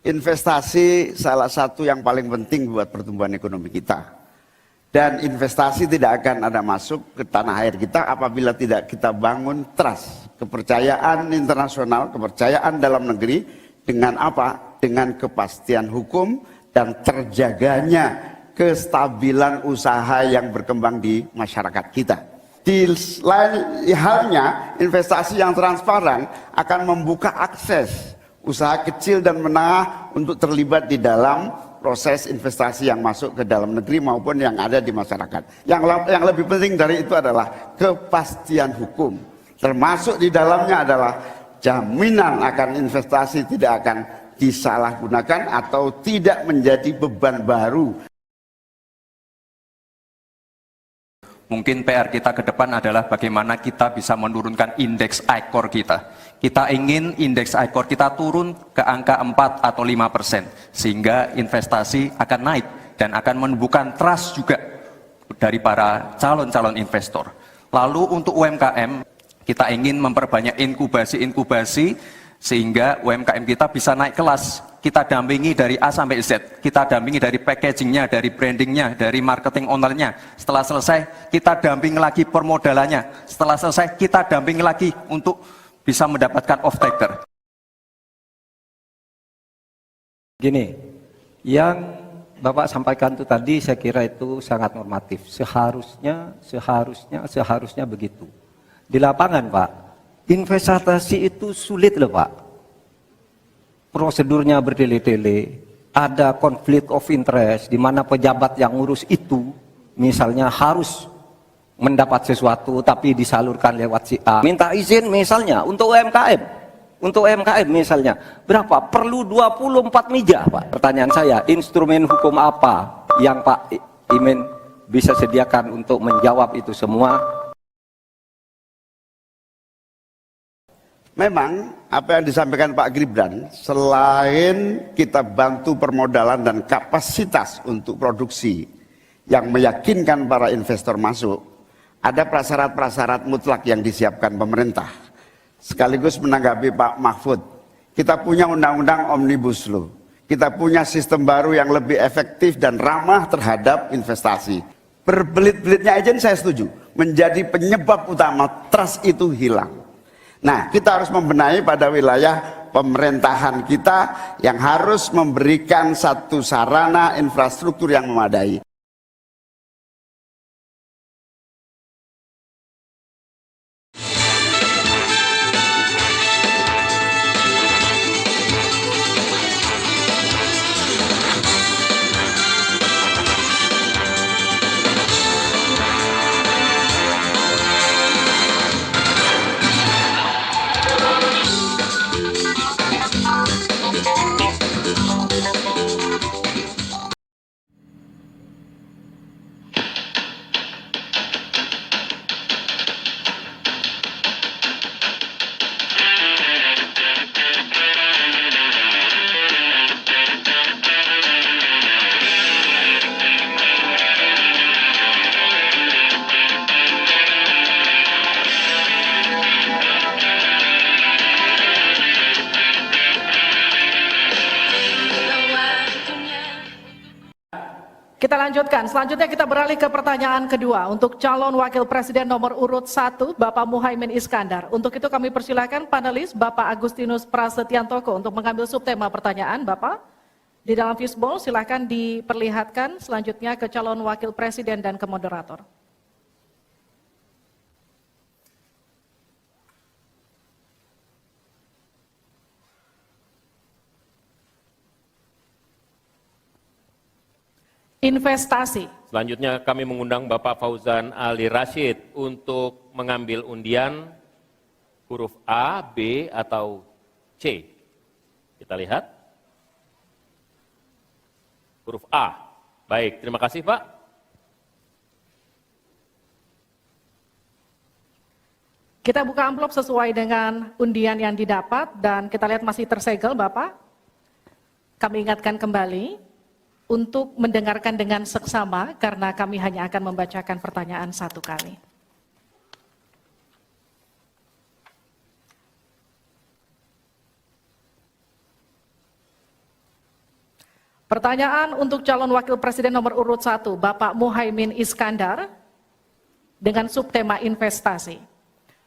investasi salah satu yang paling penting buat pertumbuhan ekonomi kita. Dan investasi tidak akan ada masuk ke tanah air kita apabila tidak kita bangun trust, kepercayaan internasional, kepercayaan dalam negeri dengan apa? Dengan kepastian hukum dan terjaganya kestabilan usaha yang berkembang di masyarakat kita. Di lain halnya, investasi yang transparan akan membuka akses usaha kecil dan menengah untuk terlibat di dalam proses investasi yang masuk ke dalam negeri maupun yang ada di masyarakat. Yang lebih penting dari itu adalah kepastian hukum. Termasuk di dalamnya adalah jaminan akan investasi tidak akan disalahgunakan atau tidak menjadi beban baru. Mungkin PR kita ke depan adalah bagaimana kita bisa menurunkan indeks ICOR kita. Kita ingin indeks ICOR kita turun ke angka 4 atau 5%, sehingga investasi akan naik dan akan menumbuhkan trust juga dari para calon-calon investor. Lalu untuk UMKM, kita ingin memperbanyak inkubasi sehingga UMKM kita bisa naik kelas. Kita dampingi dari A sampai Z, kita dampingi dari packagingnya, dari brandingnya, dari marketing ownernya. Setelah selesai, kita dampingi lagi permodalannya. Setelah selesai, kita dampingi lagi untuk bisa mendapatkan off-taker. Gini, yang Bapak sampaikan itu tadi saya kira itu sangat normatif. Seharusnya begitu. Di lapangan Pak, investasi itu sulit loh Pak. Prosedurnya bertele-tele, ada konflik of interest di mana pejabat yang ngurus itu misalnya harus mendapat sesuatu tapi disalurkan lewat si A. Minta izin misalnya untuk UMKM. Untuk UMKM misalnya, berapa? Perlu 24 meja, Pak. Pertanyaan saya, instrumen hukum apa yang Pak Imin bisa sediakan untuk menjawab itu semua? Memang apa yang disampaikan Pak Gibran, selain kita bantu permodalan dan kapasitas untuk produksi yang meyakinkan para investor masuk, ada prasyarat-prasyarat mutlak yang disiapkan pemerintah. Sekaligus menanggapi Pak Mahfud, kita punya undang-undang Omnibus Law, kita punya sistem baru yang lebih efektif dan ramah terhadap investasi. Berbelit-belitnya izin saya setuju, menjadi penyebab utama trust itu hilang. Nah, kita harus membenahi pada wilayah pemerintahan kita yang harus memberikan satu sarana infrastruktur yang memadai. Kita lanjutkan, selanjutnya kita beralih ke pertanyaan kedua untuk calon wakil presiden nomor urut 1 Bapak Muhaimin Iskandar. Untuk itu kami persilakan panelis Bapak Agustinus Prasetyantoko untuk mengambil subtema pertanyaan Bapak. Di dalam fishbowl silakan diperlihatkan selanjutnya ke calon wakil presiden dan ke moderator. Investasi. Selanjutnya kami mengundang Bapak Fauzan Ali Rashid untuk mengambil undian huruf A, B, atau C. Kita lihat. Huruf A. Baik, terima kasih Pak. Kita buka amplop sesuai dengan undian yang didapat dan kita lihat masih tersegel Bapak. Kami ingatkan kembali untuk mendengarkan dengan seksama karena kami hanya akan membacakan pertanyaan satu kali. Pertanyaan untuk calon wakil presiden nomor urut 1, Bapak Muhaimin Iskandar, dengan subtema investasi.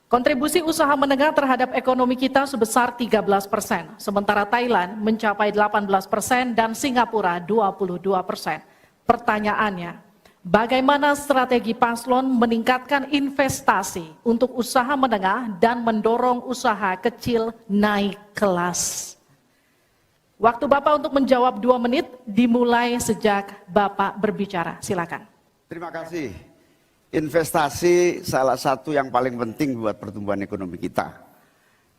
Kontribusi usaha menengah terhadap ekonomi kita sebesar 13%, sementara Thailand mencapai 18% dan Singapura 22%. Pertanyaannya, bagaimana strategi paslon meningkatkan investasi untuk usaha menengah dan mendorong usaha kecil naik kelas? Waktu Bapak untuk menjawab 2 menit dimulai sejak Bapak berbicara. Silakan. Terima kasih. Investasi salah satu yang paling penting buat pertumbuhan ekonomi kita.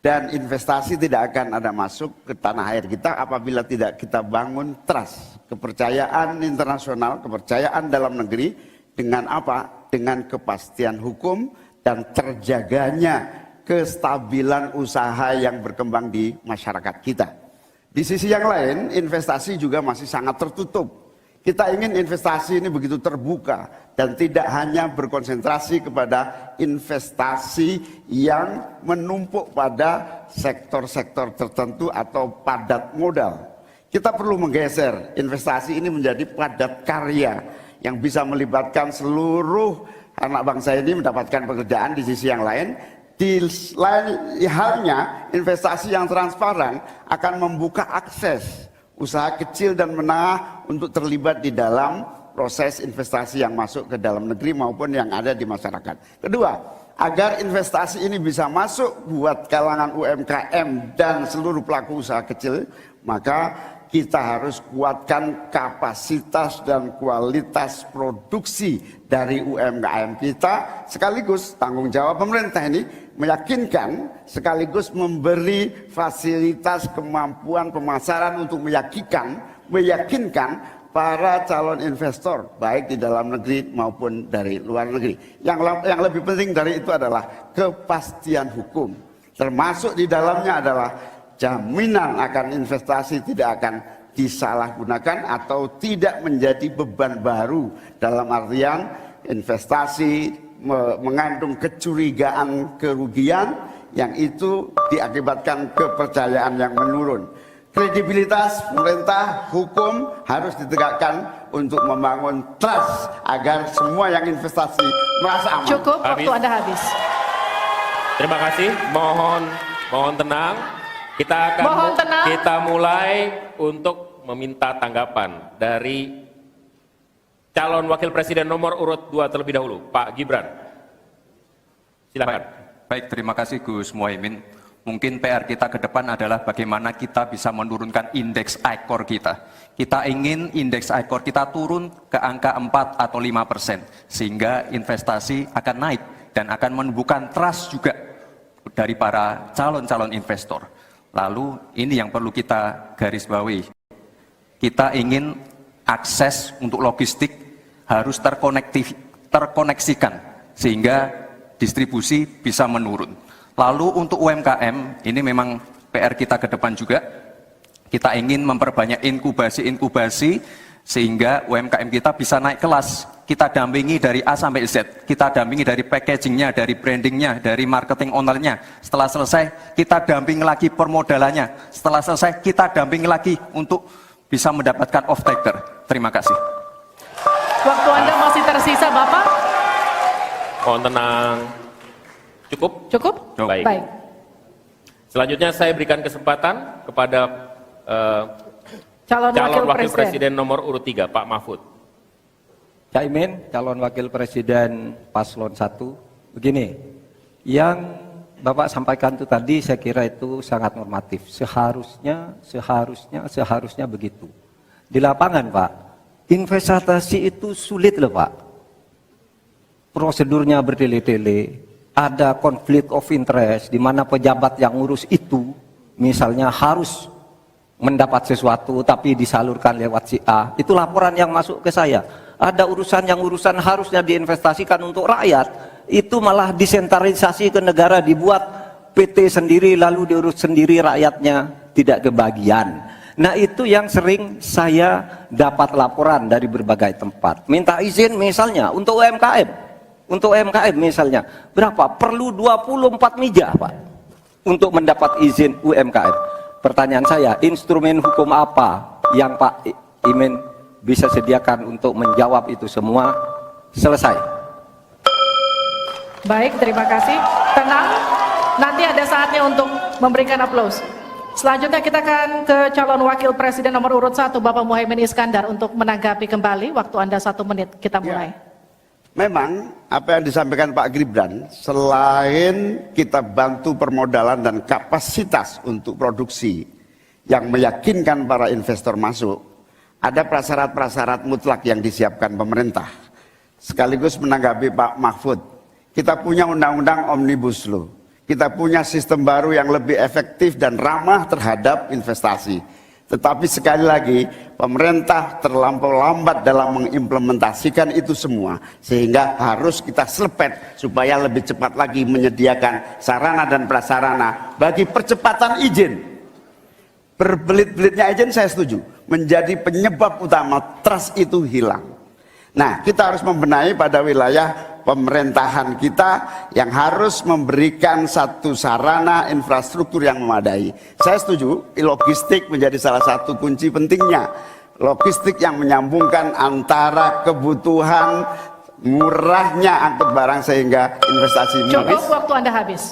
Dan investasi tidak akan ada masuk ke tanah air kita apabila tidak kita bangun trust, kepercayaan internasional, kepercayaan dalam negeri dengan apa? Dengan kepastian hukum dan terjaganya kestabilan usaha yang berkembang di masyarakat kita. Di sisi yang lain, investasi juga masih sangat tertutup. Kita ingin investasi ini begitu terbuka dan tidak hanya berkonsentrasi kepada investasi yang menumpuk pada sektor-sektor tertentu atau padat modal. Kita perlu menggeser investasi ini menjadi padat karya yang bisa melibatkan seluruh anak bangsa ini mendapatkan pekerjaan. Di sisi yang lain, di lain halnya investasi yang transparan akan membuka akses usaha kecil dan menengah untuk terlibat di dalam proses investasi yang masuk ke dalam negeri maupun yang ada di masyarakat. Kedua, agar investasi ini bisa masuk buat kalangan UMKM dan seluruh pelaku usaha kecil, maka kita harus kuatkan kapasitas dan kualitas produksi dari UMKM kita, sekaligus tanggung jawab pemerintah ini meyakinkan sekaligus memberi fasilitas kemampuan pemasaran untuk meyakinkan para calon investor baik di dalam negeri maupun dari luar negeri. Yang lebih penting dari itu adalah kepastian hukum, termasuk di dalamnya adalah jaminan akan investasi tidak akan disalahgunakan atau tidak menjadi beban baru, dalam artian investasi mengandung kecurigaan kerugian yang itu diakibatkan kepercayaan yang menurun. Kredibilitas pemerintah hukum harus ditegakkan untuk membangun trust agar semua yang investasi merasa aman. Cukup, waktu Anda habis. Terima kasih. Mohon tenang. Kita mulai untuk meminta tanggapan dari calon wakil presiden nomor urut 2 terlebih dahulu, Pak Gibran. Silakan. Baik, terima kasih Gus Muhaimin. Mungkin PR kita ke depan adalah bagaimana kita bisa menurunkan indeks ICOR kita. Kita ingin indeks ICOR kita turun ke angka 4 atau 5%, sehingga investasi akan naik dan akan menumbuhkan trust juga dari para calon-calon investor. Lalu ini yang perlu kita garis bawahi. Kita ingin akses untuk logistik harus terkoneksikan sehingga distribusi bisa menurun. Lalu untuk UMKM, ini memang PR kita ke depan juga. Kita ingin memperbanyak inkubasi sehingga UMKM kita bisa naik kelas. Kita dampingi dari A sampai Z. Kita dampingi dari packagingnya, dari brandingnya, dari marketing ownernya. Setelah selesai, kita dampingi lagi permodalannya. Setelah selesai, kita dampingi lagi untuk bisa mendapatkan off-taker. Terima kasih. Waktu Anda masih tersisa, Bapak. Mohon tenang. Cukup? Cukup? Baik. Baik. Selanjutnya saya berikan kesempatan kepada Calon wakil presiden nomor urut 3, Pak Mahfud. Caimin, calon wakil presiden paslon 1. Begini, yang Bapak sampaikan itu tadi saya kira itu sangat normatif. Seharusnya begitu. Di lapangan Pak, investasi itu sulit loh Pak. Prosedurnya bertele-tele, ada konflik of interest di mana pejabat yang ngurus itu misalnya harus mendapat sesuatu tapi disalurkan lewat si A. Itu laporan yang masuk ke saya. Ada urusan harusnya diinvestasikan untuk rakyat, itu malah disentralisasi ke negara, dibuat PT sendiri lalu diurus sendiri, rakyatnya tidak kebagian. Nah itu yang sering saya dapat laporan dari berbagai tempat. Minta izin misalnya untuk UMKM misalnya, berapa? Perlu 24 meja Pak untuk mendapat izin UMKM. Pertanyaan saya, instrumen hukum apa yang Pak Imin bisa sediakan untuk menjawab itu semua. Selesai. Baik, terima kasih. Tenang, nanti ada saatnya untuk memberikan aplaus. Selanjutnya kita akan ke calon wakil presiden nomor urut 1, Bapak Muhaimin Iskandar, untuk menanggapi kembali. Waktu Anda 1 menit, kita mulai. Memang apa yang disampaikan Pak Gibran, selain kita bantu permodalan dan kapasitas untuk produksi yang meyakinkan para investor masuk, ada prasyarat-prasyarat mutlak yang disiapkan pemerintah. Sekaligus menanggapi Pak Mahfud, kita punya undang-undang Omnibus Law, kita punya sistem baru yang lebih efektif dan ramah terhadap investasi. Tetapi sekali lagi, pemerintah terlampau lambat dalam mengimplementasikan itu semua, sehingga harus kita selepet supaya lebih cepat lagi menyediakan sarana dan prasarana bagi percepatan izin. Berbelit-belitnya izin saya setuju, menjadi penyebab utama trust itu hilang. Nah, kita harus membenahi pada wilayah pemerintahan kita yang harus memberikan satu sarana infrastruktur yang memadai. Saya setuju, logistik menjadi salah satu kunci pentingnya. Logistik yang menyambungkan antara kebutuhan murahnya angkut barang sehingga investasi Cukup, menipis. waktu Anda habis.